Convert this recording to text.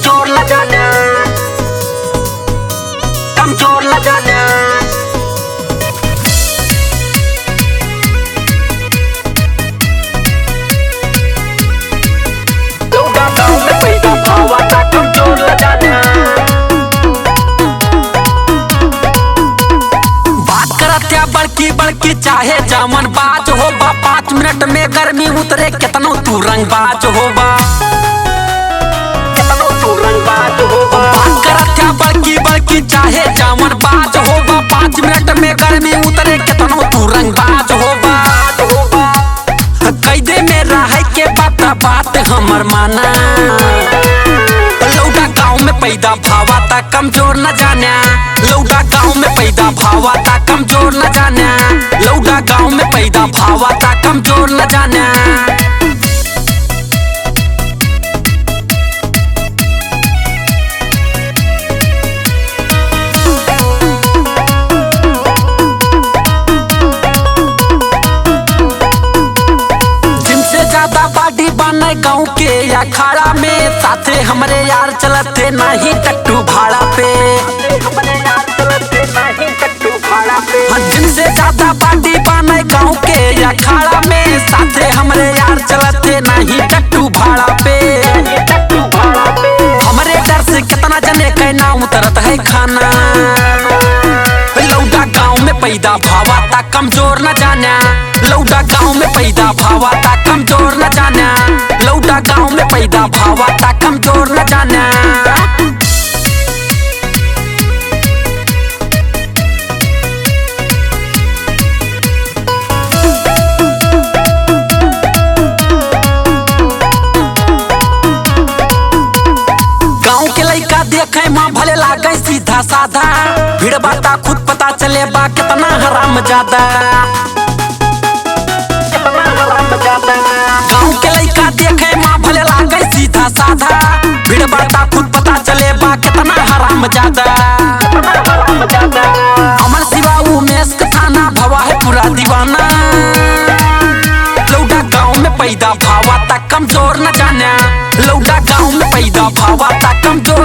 कमजोर न जाना, कमजोर न जाना। लौटा गाँव में पैदा भावा था, कमजोर न जाना। बात करत या बड़की बड़की चाहे जामन बाज होबा, 5 मिनट में गर्मी उतरे कितनो तू रंगबाज होबा, कितनो तू रंगबाज होबा। बात करत या बड़की बड़की चाहे जामन बाज होबा, 5 मिनट में गर्मी उतरे कितनो तू रंगबाज होबा। कैदे में रहे के बात हमर माना, लौटा गाँव में पैदा भावा ता कमजोर न जाना। लौटा गाँव में पैदा भावा ता कमजोर न जाना। लौटा गाँव में पैदा भावा ता कमजोर न जाना। जिनसे ज्यादा बाडी बने गाँव के अखाड़ा में, साथे हमरे यार चलते नहीं टट्टू भाड़ा पे। जिनसे ज्यादा बाडी बने गाँव के अखाड़ा में, साथे हमरे यार चलते नहीं टट्टू भाड़ा पे। हमरे डर से कितना जने कहना उतरत है खाना। लौटा गाँव में पैदा भावा ता कमजोर न जाना। लौटा गाँव में पैदा भावा ता कमजोर न जाना। लौटा गाँव में पैदा भावा ता कमजोर न जाना। गाँव के लइका देखे माँ भले लागे सीधा साधा, भीड़ बाता खुद पता चले बा कितना हराम ज्यादा। गाँव के लइका देखे माँ भले लागे सीधा साधा, भीड़ बाता खुद पता चले बा कितना हराम ज्यादा। अमर शिवा उमेश का थाना भवा है पूरा दीवाना। लौटा गाँव में पैदा भावा ता कमजोर न जाना। लौटा गाँव में पैदा भावा ता कमजोर